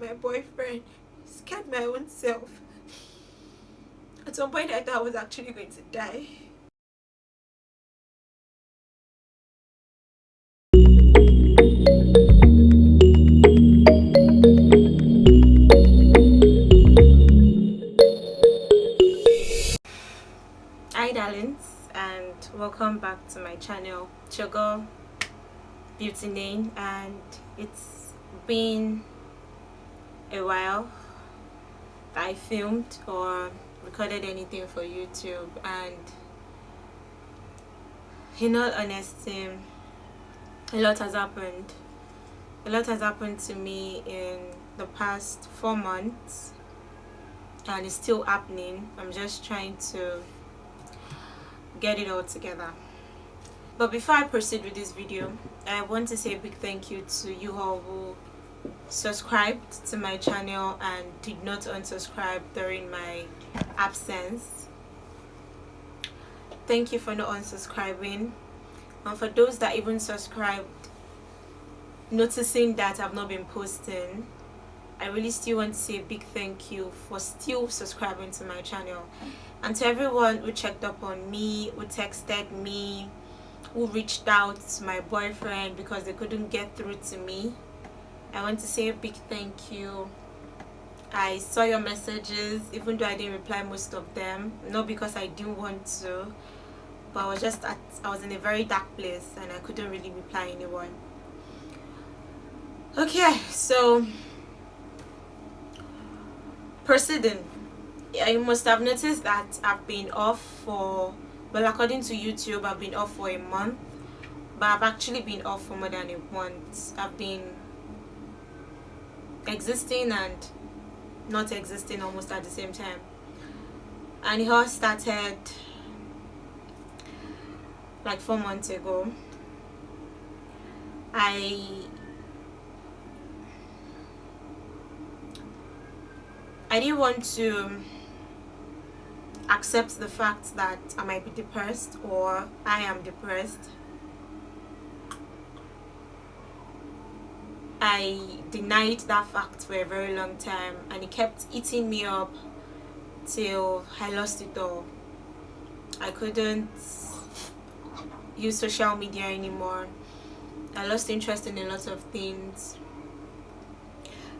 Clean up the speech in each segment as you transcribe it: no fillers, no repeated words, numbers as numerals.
my boyfriend, scared my own self. At some point I thought I was actually going to die. Hi darlings, and welcome back to my channel. It's your girl Beauty Name, and it's been a while that I filmed or recorded anything for YouTube, and in all honesty, a lot has happened. A lot has happened to me in the past 4 months, and it's still happening. I'm just trying to get it all together. But before I proceed with this video, I want to say a big thank you to you all who subscribed to my channel and did not unsubscribe during my absence. Thank you for not unsubscribing, and for those that even subscribed, noticing that I've not been posting, I really still want to say a big thank you for still subscribing to my channel. And to everyone who checked up on me, who texted me, who reached out to my boyfriend because they couldn't get through to me, I want to say a big thank you. I saw your messages, even though I didn't reply most of them, not because I didn't want to, but I was in a very dark place and I couldn't really reply anyone. Okay, so proceeding. Yeah, you must have noticed that I've been off for, well, according to YouTube, I've been off for a month, but I've actually been off for more than a month. I've been existing and not existing almost at the same time, and it all started like 4 months ago. I didn't want to accept the fact that I might be depressed or I am depressed. I denied that fact for a very long time, and it kept eating me up till I lost it all. I couldn't use social media anymore. I lost interest in a lot of things.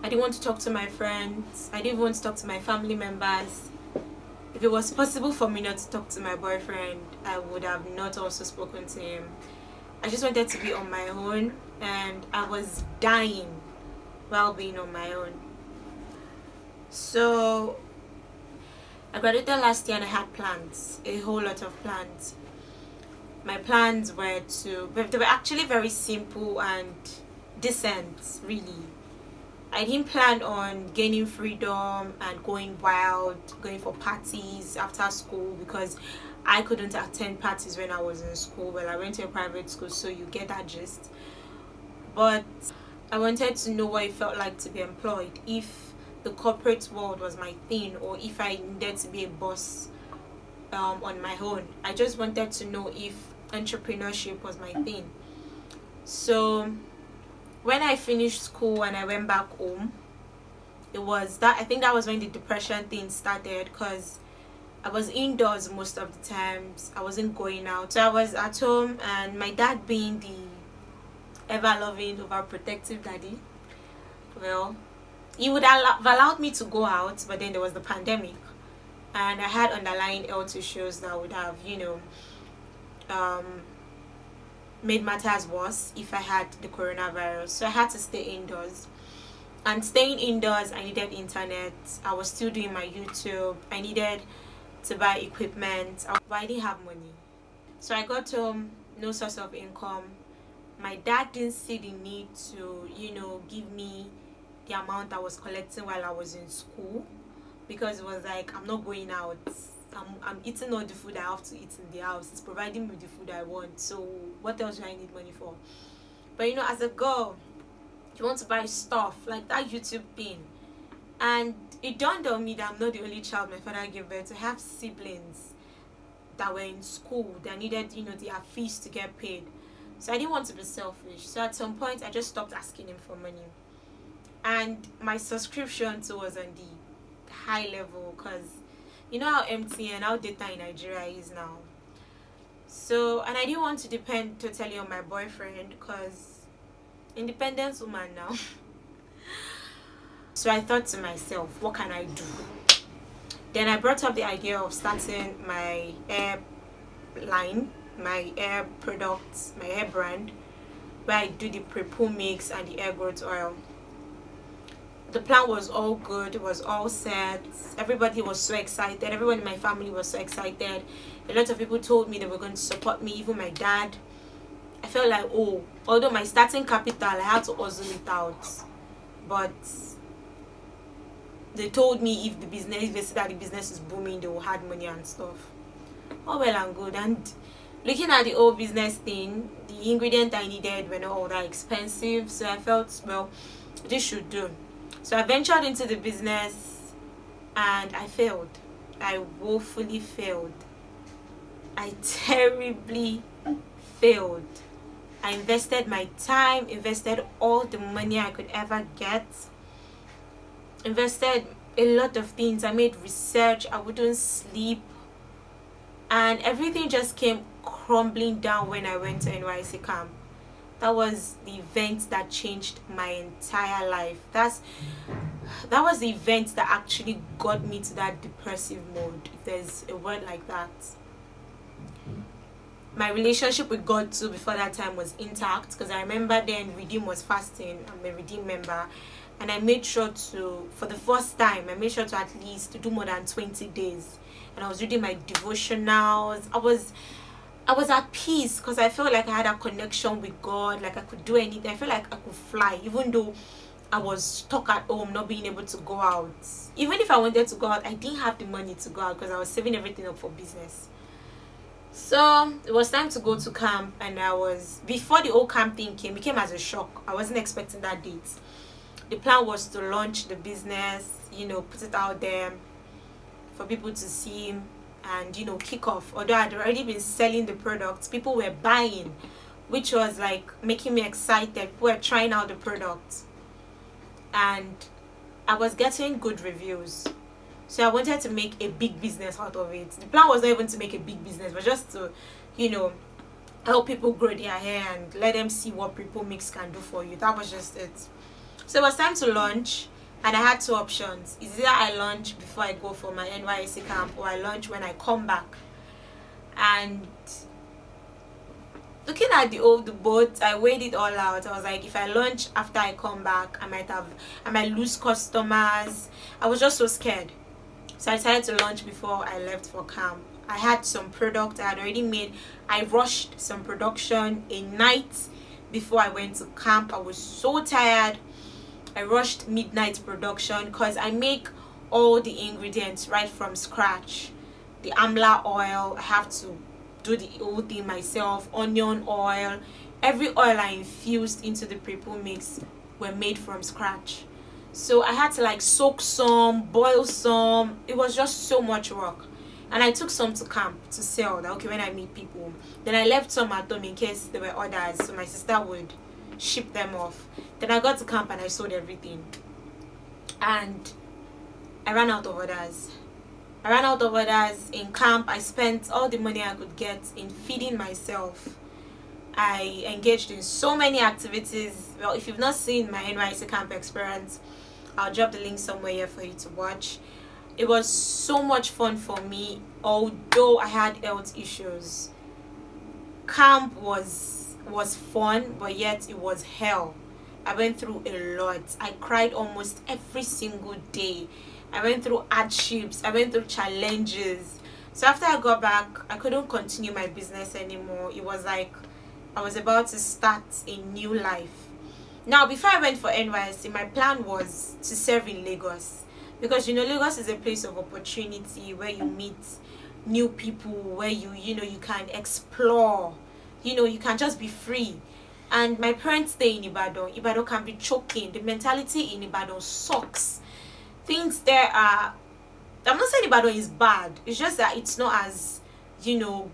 I didn't want to talk to my friends. I didn't want to talk to my family members. If it was possible for me not to talk to my boyfriend, I would have not also spoken to him. I just wanted to be on my own, and I was dying while being on my own. So I graduated last year and I had plans, a whole lot of plans. My plans were they were actually very simple and decent, really. I didn't plan on gaining freedom and going wild, going for parties after school, because I couldn't attend parties when I was in school. Well, I went to a private school, so you get that gist. But I wanted to know what it felt like to be employed, if the corporate world was my thing, or if I needed to be a boss on my own. I just wanted to know if entrepreneurship was my thing. So when I finished school and I went back home, I think that was when the depression thing started, because I was indoors most of the times. I wasn't going out, so I was at home, and my dad, being the ever-loving, overprotective daddy, well, he would have allowed me to go out, but then there was the pandemic, and I had underlying health issues that would have, made matters worse if I had the coronavirus. So I had to stay indoors, and staying indoors, I needed internet. I was still doing my YouTube. I needed to buy equipment, but I didn't have money. So I got home, no source of income. My dad didn't see the need to give me the amount I was collecting while I was in school, because it was like, I'm not going out, I'm eating all the food I have to eat in the house. It's providing me the food I want, so what else do I need money for? But as a girl, you want to buy stuff like that YouTube thing, and it dawned on me that I'm not the only child my father gave birth to. I have siblings that were in school that needed their fees to get paid. So I didn't want to be selfish. So at some point I just stopped asking him for money. and my subscription too was on the high level, because you know how MTN, how data in Nigeria is now. So, and I didn't want to depend totally on my boyfriend, because independent woman now. So I thought to myself, what can I do? Then I brought up the idea of starting my hair line, my hair products, my hair brand, where I do the pre-poo mix and the hair growth oil. The plan was all good, it was all set. Everybody was so excited. Everyone in my family was so excited. A lot of people told me they were going to support me, even my dad. I felt like, oh, although my starting capital, I had to hustle it out. But they told me if they see that the business is booming, they will have money and stuff. Oh, well and good. And looking at the whole business thing, the ingredients I needed were not all that expensive. So I felt, well, this should do. So I ventured into the business and I failed. I woefully failed. I terribly failed. I invested my time, invested all the money I could ever get, invested a lot of things. I made research, I wouldn't sleep, and everything just came crumbling down when I went to NYSC camp. That was the event that changed my entire life. That was the event that actually got me to that depressive mode, if there's a word like that. My relationship with God too before that time was intact, because I remember then Redeem was fasting. I'm a Redeem member, and I made sure to, for the first time, I made sure to at least do more than 20 days. And I was reading my devotionals. I was at peace, because I felt like I had a connection with God, like I could do anything. I felt like I could fly, even though I was stuck at home, not being able to go out. Even if I wanted to go out, I didn't have the money to go out, because I was saving everything up for business. So it was time to go to camp, and before the whole camp thing came, it came as a shock. I wasn't expecting that date. The plan was to launch the business, put it out there for people to see, and kick off. Although I'd already been selling the products, people were buying, which was like making me excited. People were trying out the product, and I was getting good reviews. So I wanted to make a big business out of it. The plan was not even to make a big business, but just to, help people grow their hair and let them see what pre-poo mix can do for you. That was just it. So it was time to launch, and I had two options. Either I launch before I go for my NYSC camp, or I launch when I come back. And looking at the boat, I weighed it all out. I was like, if I launch after I come back, I might lose customers. I was just so scared. So I decided to launch before I left for camp. I had some product I had already made. I rushed some production a night before I went to camp. I was so tired. I rushed midnight production, because I make all the ingredients right from scratch. The amla oil, I have to do the whole thing myself. Onion oil, every oil I infused into the pre-poo mix were made from scratch. So I had to soak some, boil some. It was just so much work. And I took some to camp to sell, when I meet people. Then I left some at home in case there were orders, so my sister would ship them off. Then I got to camp and I sold everything. And I ran out of orders. In camp. I spent all the money I could get in feeding myself. I engaged in so many activities. Well, if you've not seen my NYSC camp experience, I'll drop the link somewhere here for you to watch. It was so much fun for me, although I had health issues. Camp was fun, but yet it was hell. I went through a lot. I cried almost every single day. I went through hardships. I went through challenges. So after I got back, I couldn't continue my business anymore. It was like I was about to start a new life. Now, before I went for NYSC, my plan was to serve in Lagos, because Lagos is a place of opportunity where you meet new people, where you can explore, you can just be free. And my parents stay in Ibadan. Ibadan can be choking. The mentality in Ibadan sucks. Things there are, I'm not saying Ibadan is bad, it's just that it's not as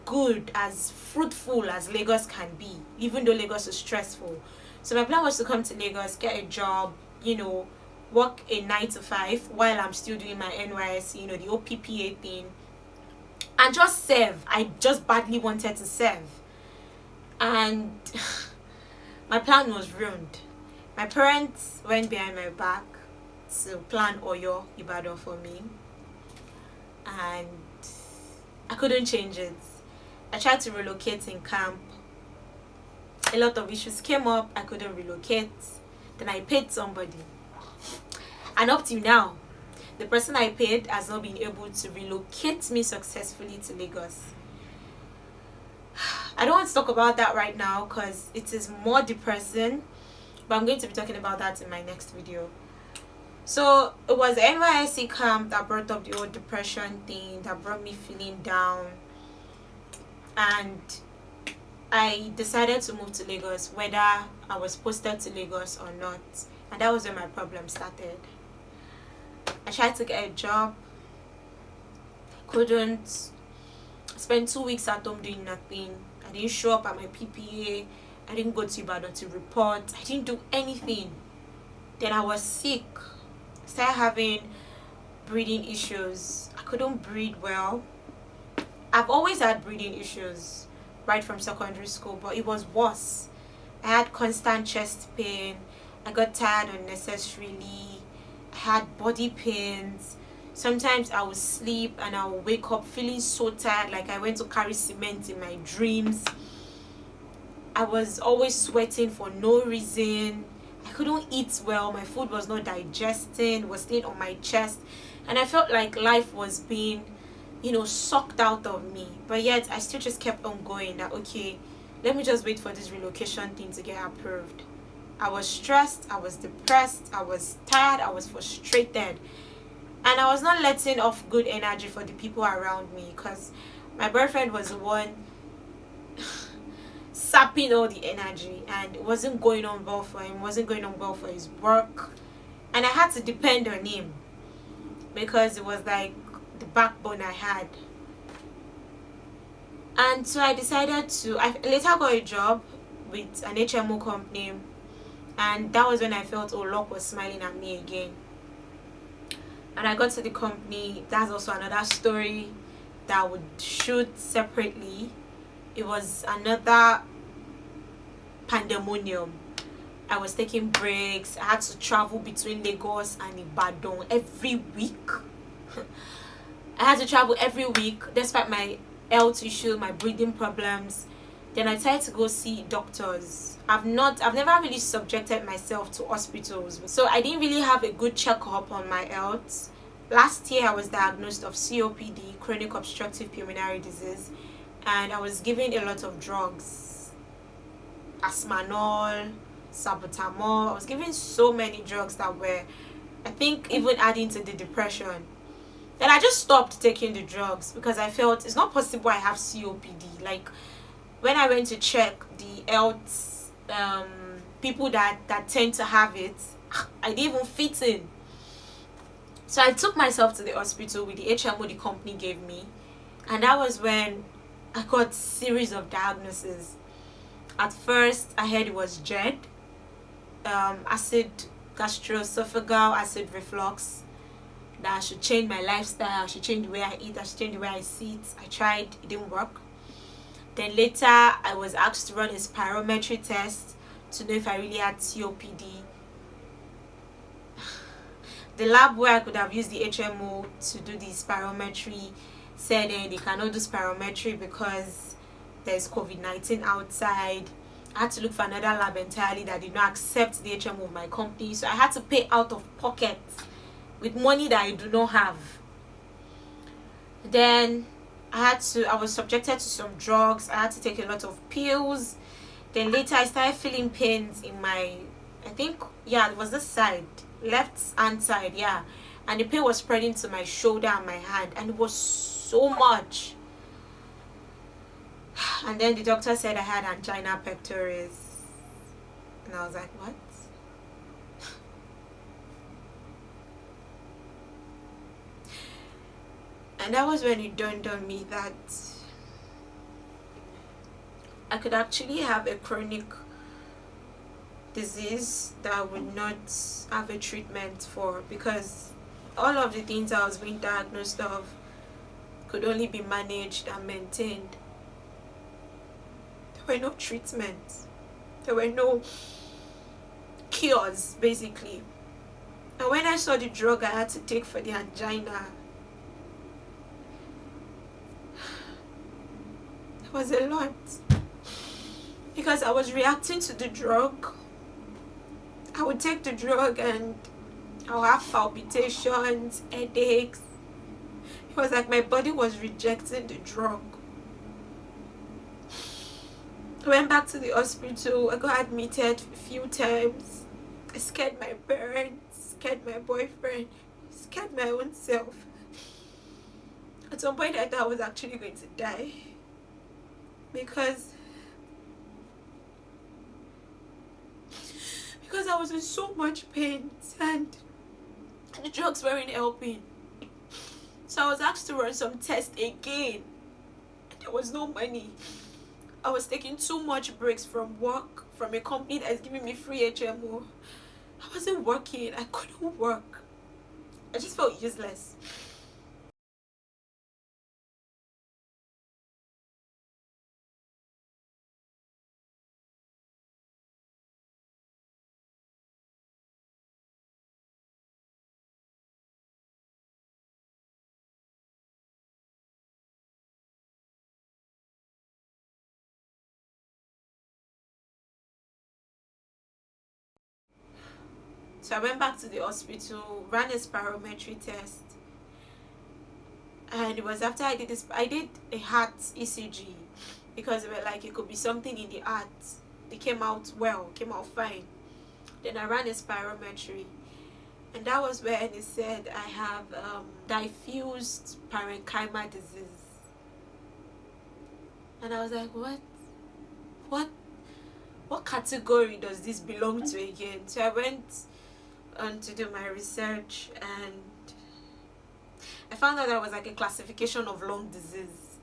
good, as fruitful as Lagos can be, even though Lagos is stressful. So my plan was to come to Lagos, get a job, work a 9 to 5 while I'm still doing my NYSC, the OPPA thing, and just serve. I just badly wanted to serve, and my plan was ruined. My parents went behind my back to plan Oyo Ibadan for me, and I couldn't change it. I tried to relocate in camp. A lot of issues came up. I couldn't relocate. Then I paid somebody, and up till now, the person I paid has not been able to relocate me successfully to Lagos. I don't want to talk about that right now because it is more depressing, but I'm going to be talking about that in my next video. So it was the NYSC camp that brought up the whole depression thing, that brought me feeling down, and I decided to move to Lagos, whether I was posted to Lagos or not, and that was when my problem started. I tried to get a job, couldn't. I spent 2 weeks at home doing nothing. I didn't show up at my PPA. I didn't go to Ibadan to report. I didn't do anything. Then I was sick. I started having breathing issues. I couldn't breathe well. I've always had breathing issues right from secondary school, but it was worse. I had constant chest pain. I got tired unnecessarily. I had body pains. Sometimes I would sleep and I would wake up feeling so tired, like I went to carry cement in my dreams. I was always sweating for no reason. I couldn't eat well. My food was not digesting, was staying on my chest, and I felt like life was being, sucked out of me. But yet I still just kept on going, that okay, let me just wait for this relocation thing to get approved. I was stressed, I was depressed, I was tired, I was frustrated, and I was not letting off good energy for the people around me, because my boyfriend was the one sapping all the energy, and it wasn't going on well for him, wasn't going on well for his work, and I had to depend on him because it was like the backbone I had. And so I decided I later got a job with an HMO company, and that was when I felt, oh, luck was smiling at me again. And I got to the company. That's also another story that I would shoot separately. It was another pandemonium. I was taking breaks. I had to travel between Lagos and Ibadan every week. I had to travel every week despite my health issue, my breathing problems. Then I tried to go see doctors. I've never really subjected myself to hospitals, so I didn't really have a good checkup on my health. Last year I was diagnosed of COPD, chronic obstructive pulmonary disease, and I was given a lot of drugs, Asmanol, Salbutamol. I was given so many drugs that were, I think, even adding to the depression. Then I just stopped taking the drugs because I felt it's not possible I have COPD. Like, when I went to check the health people that tend to have it, I didn't even fit in. So I took myself to the hospital with the HMO the company gave me, and that was when I got a series of diagnoses. At first I heard it was GERD, acid gastroesophageal acid reflux, that I should change my lifestyle, I should change the way I eat, I should change the way I sit. I tried, it didn't work. Then later I was asked to run a spirometry test to know if I really had COPD. The lab where I could have used the HMO to do the spirometry said they cannot do spirometry because there's COVID-19 outside. I had to look for another lab entirely that did not accept the HMO of my company, so I had to pay out of pocket with money that I do not have. Then I was subjected to some drugs. I had to take a lot of pills. Then later I started feeling pains in my, I think, it was this side, left hand side, and the pain was spreading to my shoulder and my hand, and it was so much. And then the doctor said I had angina pectoris, and I was like, what? And that was when it dawned on me that I could actually have a chronic disease that I would not have a treatment for, because all of the things I was being diagnosed of could only be managed and maintained. There were no treatments. There were no cures, basically. And when I saw the drug I had to take for the angina, it was a lot. Because I was reacting to the drug. I would take the drug and I'll have palpitations, headaches. It was like my body was rejecting the drug. I went back to the hospital. I got admitted a few times. I scared my parents, scared my boyfriend, scared my own self. At some point I thought I was actually going to die. Because I was in so much pain and the drugs weren't helping. So I was asked to run some tests again. There was no money. I was taking too much breaks from work, from a company that is giving me free HMO. I wasn't working. I couldn't work. I just felt useless. So I went back to the hospital, ran a spirometry test, and it was after I did a heart ECG, because they were like, it could be something in the heart. It came out well, came out fine. Then I ran a spirometry, and that was where they said I have diffused parenchyma disease. And I was like, what category does this belong to again? So I went on to do my research, and I found out that was like a classification of lung disease.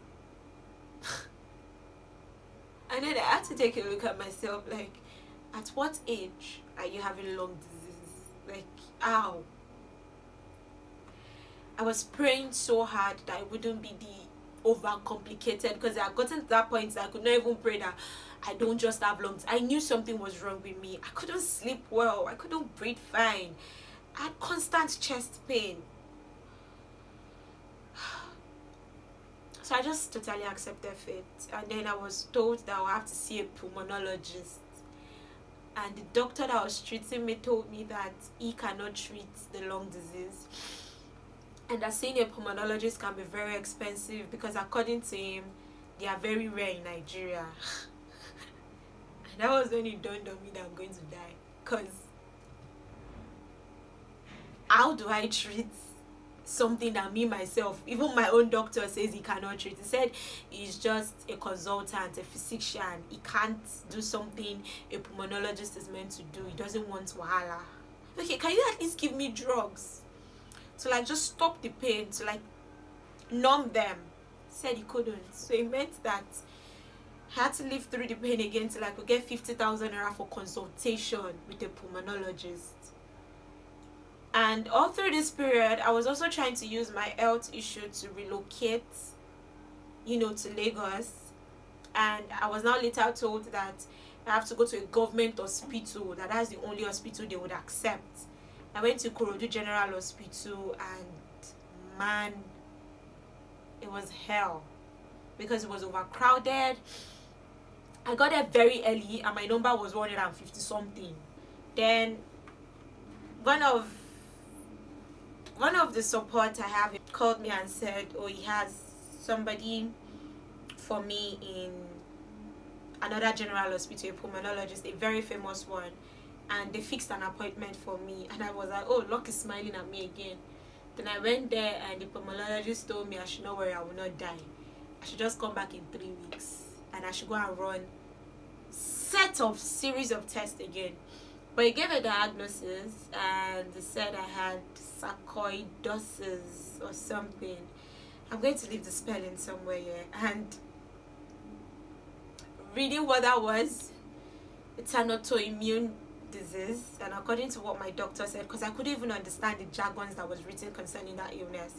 And then I had to take a look at myself, like, at what age are you having lung disease? Like, how? I was praying so hard that it wouldn't be the overcomplicated, because I had gotten to that point that I could not even pray that I don't just have lungs. I knew something was wrong with me. I couldn't sleep well. I couldn't breathe fine. I had constant chest pain. So I just totally accepted fate. And then I was told that I would have to see a pulmonologist. And the doctor that was treating me told me that he cannot treat the lung disease. And that seeing a pulmonologist can be very expensive, because according to him, they are very rare in Nigeria. And that was when it dawned on me that I'm going to die. Because how do I treat something that me myself, even my own doctor says he cannot treat? He said he's just a consultant, a physician. He can't do something a pulmonologist is meant to do. He doesn't want wahala. Okay, can you at least give me drugs to like just stop the pain, to like numb them? He said he couldn't. So it meant that I had to live through the pain again till I could get 50,000 naira for consultation with a pulmonologist. And all through this period, I was also trying to use my health issue to relocate, to Lagos. And I was now later told that I have to go to a government hospital, that's the only hospital they would accept. I went to Korodu General Hospital, and man, it was hell, because it was overcrowded. I got there very early and my number was 150 something. Then one of the support I have called me and said, oh, he has somebody for me in another general hospital, a pulmonologist, a very famous one, and they fixed an appointment for me. And I was like, oh, luck is smiling at me again. Then I went there, and the pulmonologist told me I should not worry, I will not die. I should just come back in 3 weeks, and I should go and run series of tests again. But he gave a diagnosis, and they said I had sarcoidosis or something. I'm going to leave the spelling somewhere here. And reading what that was, it's an autoimmune disease, and according to what my doctor said, because I couldn't even understand the jargons that was written concerning that illness,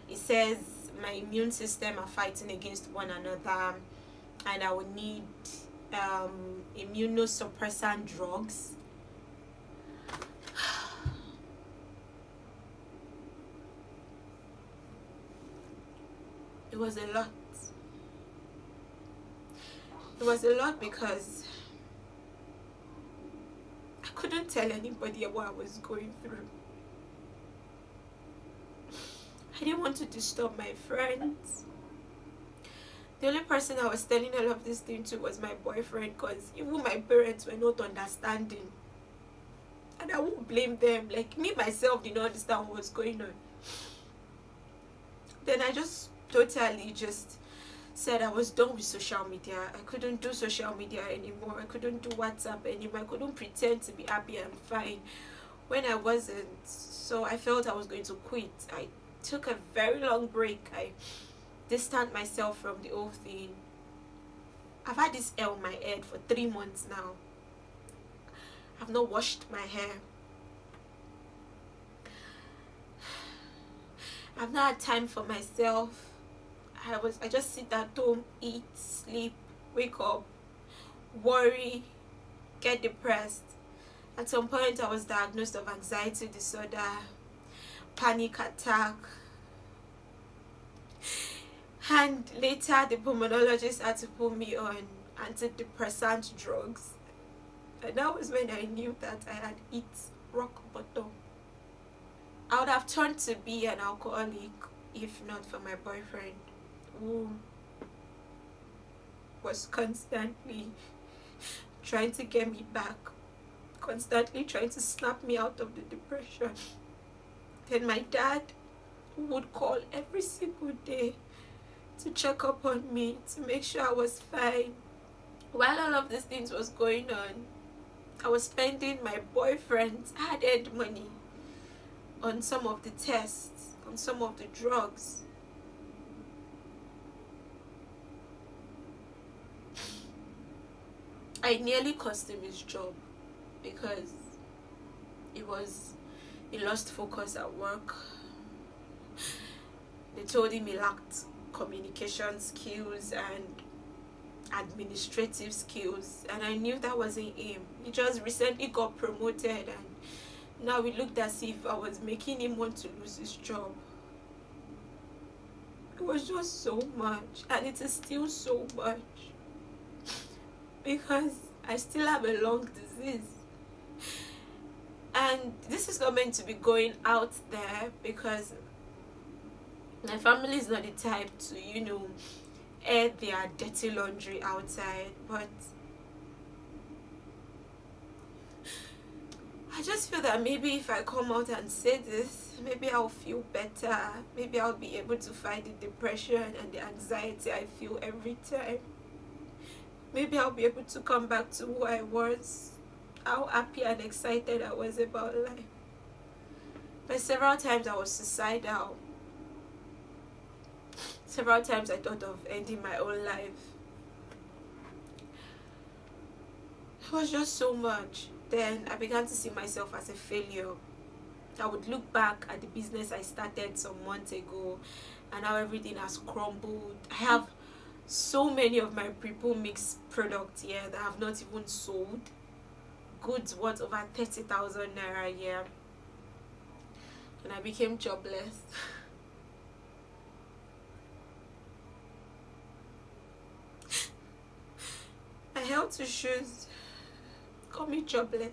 it says my immune system are fighting against one another, and I would need immunosuppressant drugs. It was a lot. It was a lot because I couldn't tell anybody what I was going through. I didn't want to disturb my friends. The only person I was telling all of this thing to was my boyfriend, because even my parents were not understanding. And I won't blame them. Like, me myself did not understand what was going on. Then I just totally just said I was done with social media. I couldn't do social media anymore. I couldn't do WhatsApp anymore. I couldn't pretend to be happy and fine when I wasn't. So I felt I was going to quit. I took a very long break. I distanced myself from the whole thing. I've had this hair on my head for 3 months now. I've not washed my hair. I've not had time for myself. I just sit at home, eat, sleep, wake up, worry, get depressed. At some point I was diagnosed of anxiety disorder, panic attack, and later the pulmonologist had to put me on antidepressant drugs. And that was when I knew that I had hit rock bottom. I would have turned to be an alcoholic if not for my boyfriend, who was constantly trying to get me back, constantly trying to snap me out of the depression. Then my dad, who would call every single day to check up on me, to make sure I was fine. While all of these things was going on, I was spending my boyfriend's hard-earned money on some of the tests, on some of the drugs. I nearly cost him his job because he lost focus at work. They told him he lacked communication skills and administrative skills, and I knew that wasn't him. He just recently got promoted, and now it looked as if I was making him want to lose his job. It was just so much, and it is still so much, because I still have a lung disease. And this is not meant to be going out there, because my family is not the type to, air their dirty laundry outside, but I just feel that maybe if I come out and say this, maybe I'll feel better. Maybe I'll be able to fight the depression and the anxiety I feel every time. Maybe I'll be able to come back to who I was, how happy and excited I was about life. But several times I was suicidal. Several times I thought of ending my own life. It was just so much. Then I began to see myself as a failure. I would look back at the business I started some months ago and how everything has crumbled. I have so many of my pre-pull mix products here that I have not even sold. Goods worth over 30,000 naira a year. And I became jobless. I held to shoes, got me jobless.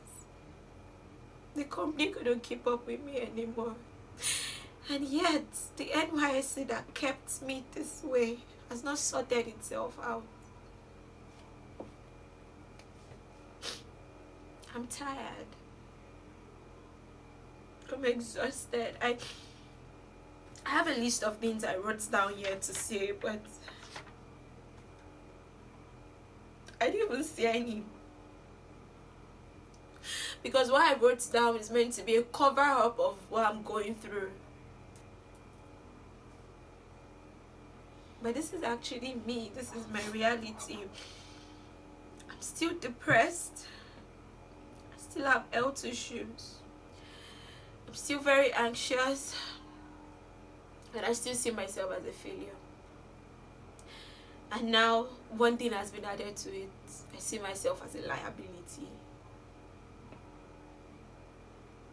The company couldn't keep up with me anymore. And yet, the NYSC that kept me this way has not sorted itself out. I'm tired. I'm exhausted. I have a list of things I wrote down here to say, but I didn't even see any. Because what I wrote down is meant to be a cover-up of what I'm going through. But this is actually me. This is my reality. I'm still depressed. still have health issues. I'm still very anxious, and I still see myself as a failure. And now one thing has been added to it. I see myself as a liability.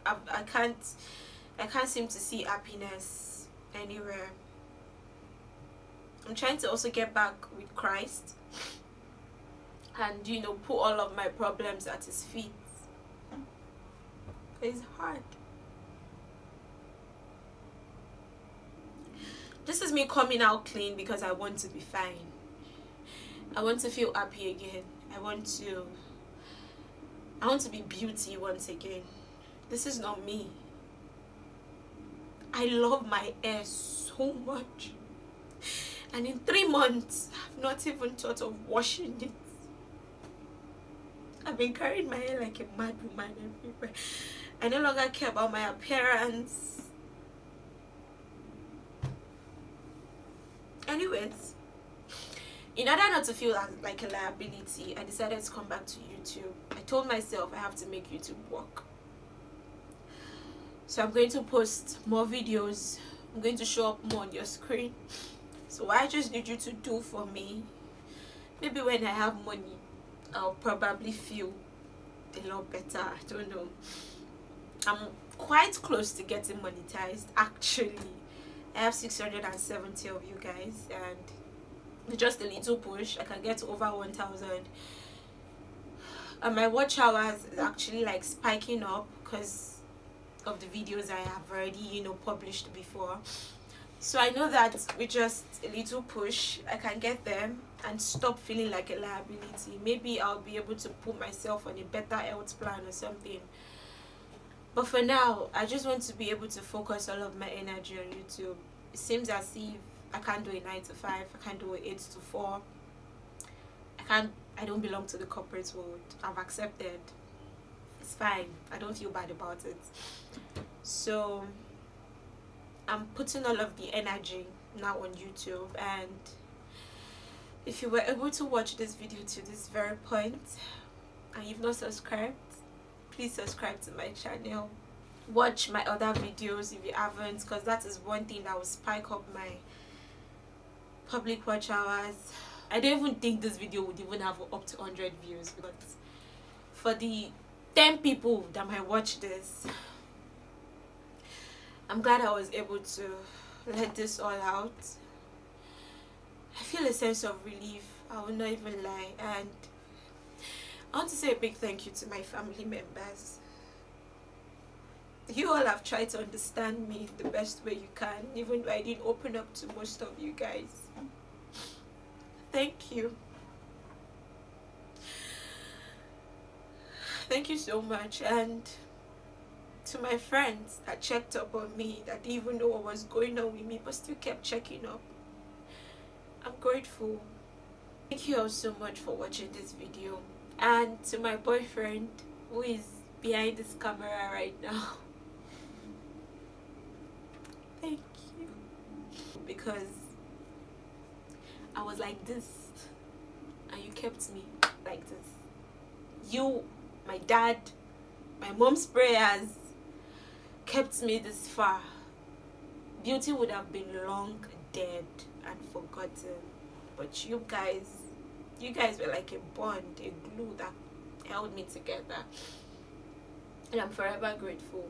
I can't seem to see happiness anywhere. I'm trying to also get back with Christ and, you know, put all of my problems at his feet. It's hard. This is me coming out clean because I want to be fine. I want to feel happy again. I want to be beauty once again. This is not me. I love my hair so much. And in 3 months, I've not even thought of washing it. I've been carrying my hair like a mad woman everywhere. I no longer care about my appearance. Anyways, in order not to feel like a liability, I decided to come back to YouTube. I told myself I have to make YouTube work. So I'm going to post more videos. I'm going to show up more on your screen. So what I just need you to do for me, maybe when I have money, I'll probably feel a lot better. I don't know. I'm quite close to getting monetized, actually. I have 670 of you guys, and with just a little push, I can get to over 1,000. And my watch hours is actually like spiking up because of the videos I have already, you know, published before. So I know that with just a little push, I can get them and stop feeling like a liability. Maybe I'll be able to put myself on a better health plan or something. But for now, I just want to be able to focus all of my energy on YouTube. It seems as if I can't do a 9 to 5. I can't do a 8 to 4. I don't belong to the corporate world. I've accepted. It's fine. I don't feel bad about it. So I'm putting all of the energy now on YouTube, and if you were able to watch this video to this very point and you've not subscribed, please subscribe to my channel. Watch my other videos if you haven't, because that is one thing that will spike up my public watch hours. I don't even think this video would even have up to 100 views, but for the 10 people that might watch this, I'm glad I was able to let this all out. I feel a sense of relief, I will not even lie, and I want to say a big thank you to my family members. You all have tried to understand me the best way you can, even though I didn't open up to most of you guys. Thank you. Thank you so much. And to my friends that checked up on me, that didn't even know what was going on with me but still kept checking up, I'm grateful. Thank you all so much for watching this video. And to my boyfriend who is behind this camera right now, thank you, because I was like this and you kept me like this. You, my dad, my mom's prayers kept me this far. Beauty would have been long dead and forgotten, but you guys were like a bond, a glue that held me together, and I'm forever grateful.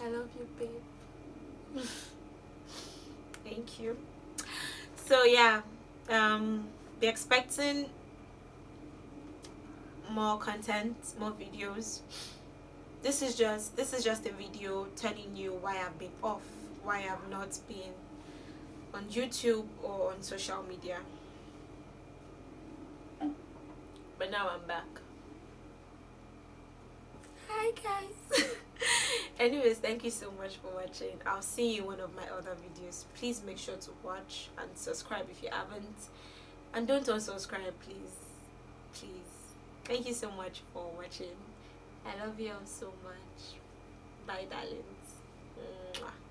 I love you, babe. Thank you. So yeah, be expecting more content, more videos. This is just a video telling you why I've been off, why I've not been on YouTube or on social media. But now I'm back. Hi guys. Anyways, thank you so much for watching. I'll see you in one of my other videos. Please make sure to watch and subscribe if you haven't, and don't unsubscribe, please. Thank you so much for watching. I love you all so much. Bye, darlings. Mwah.